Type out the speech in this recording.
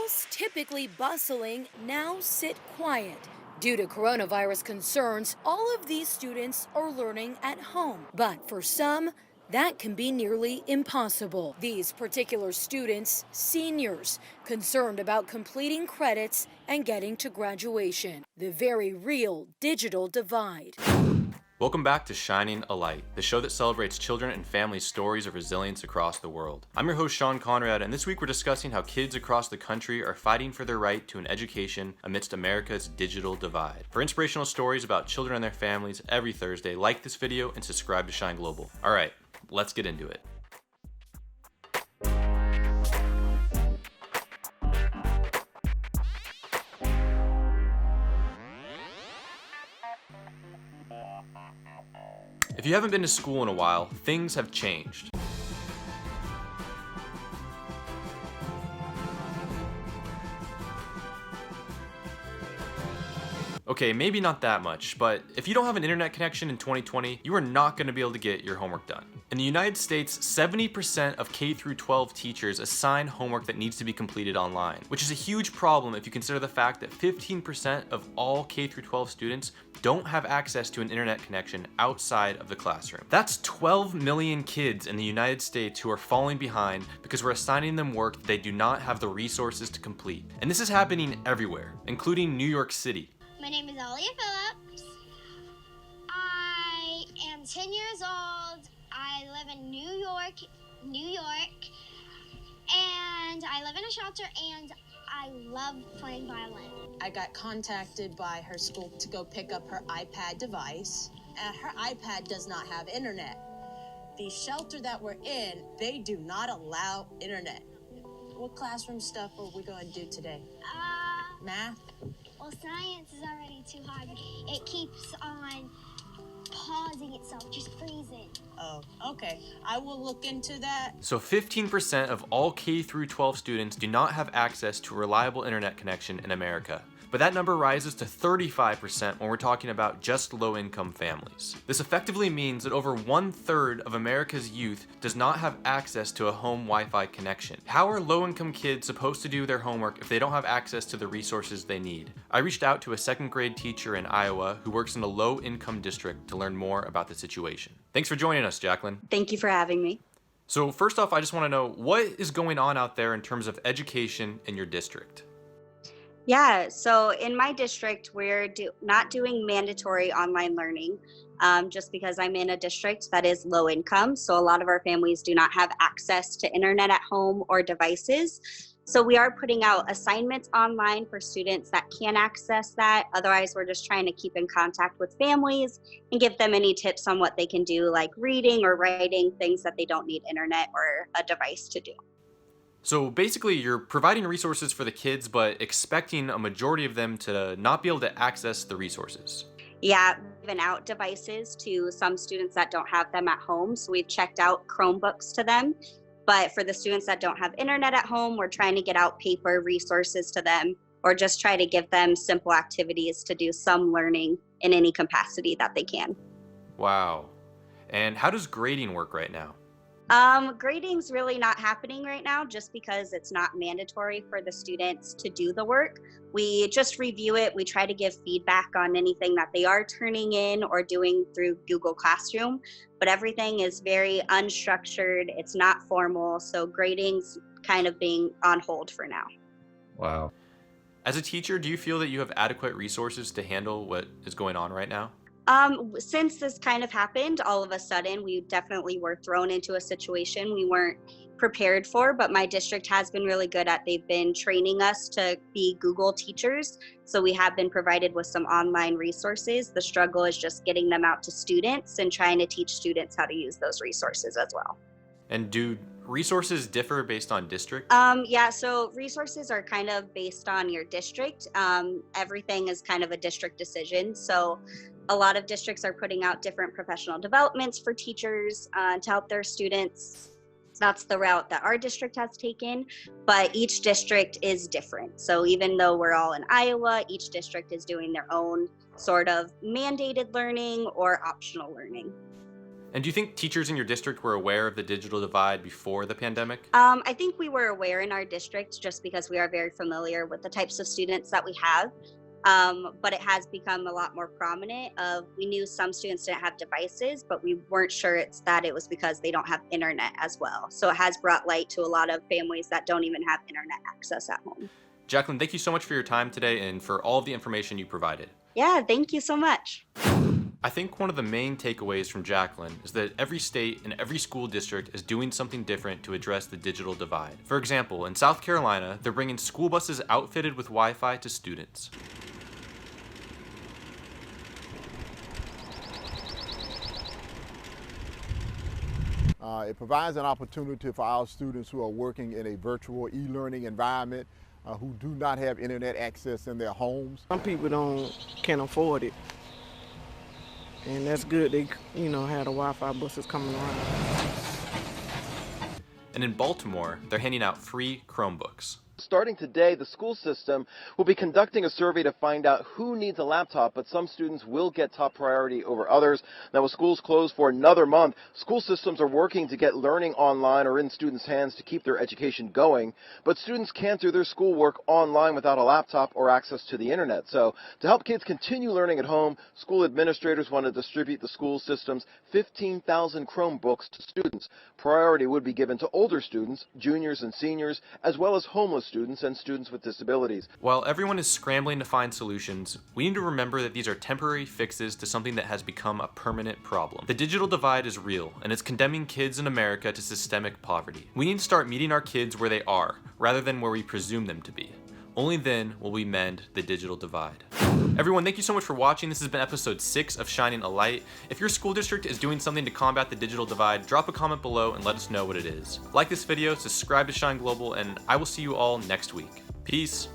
Schools, typically bustling, now sit quiet. Due to coronavirus concerns, all of these students are learning at home. But for some, that can be nearly impossible. These particular students, seniors, concerned about completing credits and getting to graduation. The very real digital divide. Welcome back to Shining a Light, the show that celebrates children and families' stories of resilience across the world. I'm your host, Sean Conrad, and this week we're discussing how kids across the country are fighting for their right to an education amidst America's digital divide. For inspirational stories about children and their families every Thursday, like this video and subscribe to Shine Global. All right, let's get into it. If you haven't been to school in a while, things have changed. Okay, maybe not that much, but if you don't have an internet connection in 2020, you are not going to be able to get your homework done. In the United States, 70% of K-12 teachers assign homework that needs to be completed online, which is a huge problem if you consider the fact that 15% of all K-12 students don't have access to an internet connection outside of the classroom. That's 12 million kids in the United States who are falling behind because we're assigning them work that they do not have the resources to complete. And this is happening everywhere, including New York City. My name is Alia Phillips. I am 10 years old. I live in New York, and I live in a shelter, and I love playing violin. I got contacted by her school to go pick up her iPad device. Her iPad does not have internet. The shelter that we're in, they do not allow internet. What classroom stuff are we going to do today? Math? Well, science is already too hard. It keeps on pausing itself, just freezing. Oh, okay. I will look into that. So 15% of all K-12 students do not have access to a reliable internet connection in America. But that number rises to 35% when we're talking about just low-income families. This effectively means that over 1/3 of America's youth does not have access to a home Wi-Fi connection. How are low-income kids supposed to do their homework if they don't have access to the resources they need? I reached out to a second grade teacher in Iowa who works in a low-income district to learn more about the situation. Thanks for joining us, Jacqueline. Thank you for having me. So first off, I just want to know, what is going on out there in terms of education in your district? Yeah, so in my district, we're not doing mandatory online learning just because I'm in a district that is low income. So a lot of our families do not have access to internet at home or devices. So we are putting out assignments online for students that can access that. Otherwise, we're just trying to keep in contact with families and give them any tips on what they can do, like reading or writing, things that they don't need internet or a device to do. So basically, you're providing resources for the kids, but expecting a majority of them to not be able to access the resources. Yeah, given out devices to some students that don't have them at home. So we've checked out Chromebooks to them. But for the students that don't have internet at home, we're trying to get out paper resources to them, or just try to give them simple activities to do some learning in any capacity that they can. Wow. And how does grading work right now? Grading's really not happening right now just because it's not mandatory for the students to do the work. We just review it. We try to give feedback on anything that they are turning in or doing through Google Classroom, but everything is very unstructured. It's not formal, so grading's kind of being on hold for now. Wow. As a teacher, do you feel that you have adequate resources to handle what is going on right now? Since this kind of happened, all of a sudden, we definitely were thrown into a situation we weren't prepared for, but my district has been really good they've been training us to be Google teachers. So we have been provided with some online resources. The struggle is just getting them out to students and trying to teach students how to use those resources as well. And do resources differ based on district? Yeah, so resources are kind of based on your district. Everything is kind of a district decision. So a lot of districts are putting out different professional developments for teachers to help their students. That's the route that our district has taken, but each district is different. So even though we're all in Iowa, each district is doing their own sort of mandated learning or optional learning. And do you think teachers in your district were aware of the digital divide before the pandemic? I think we were aware in our district just because we are very familiar with the types of students that we have. But it has become a lot more prominent. We knew some students didn't have devices, but we weren't sure it was because they don't have internet as well. So it has brought light to a lot of families that don't even have internet access at home. Jacqueline, thank you so much for your time today and for all of the information you provided. Yeah, thank you so much. I think one of the main takeaways from Jacqueline is that every state and every school district is doing something different to address the digital divide. For example, in South Carolina, they're bringing school buses outfitted with Wi-Fi to students. It provides an opportunity for our students who are working in a virtual e-learning environment who do not have internet access in their homes. Some people can't afford it, and that's good. They, have the Wi-Fi buses coming around. And in Baltimore, they're handing out free Chromebooks. Starting today, the school system will be conducting a survey to find out who needs a laptop, but some students will get top priority over others. Now, with schools closed for another month, school systems are working to get learning online or in students' hands to keep their education going, but students can't do their schoolwork online without a laptop or access to the internet. So, to help kids continue learning at home, school administrators want to distribute the school system's 15,000 Chromebooks to students. Priority would be given to older students, juniors and seniors, as well as homeless students and students with disabilities. While everyone is scrambling to find solutions, we need to remember that these are temporary fixes to something that has become a permanent problem. The digital divide is real, and it's condemning kids in America to systemic poverty. We need to start meeting our kids where they are, rather than where we presume them to be. Only then will we mend the digital divide. Everyone, thank you so much for watching. This has been episode 6 of Shining a Light. If your school district is doing something to combat the digital divide, drop a comment below and let us know what it is. Like this video, subscribe to Shine Global, and I will see you all next week. Peace.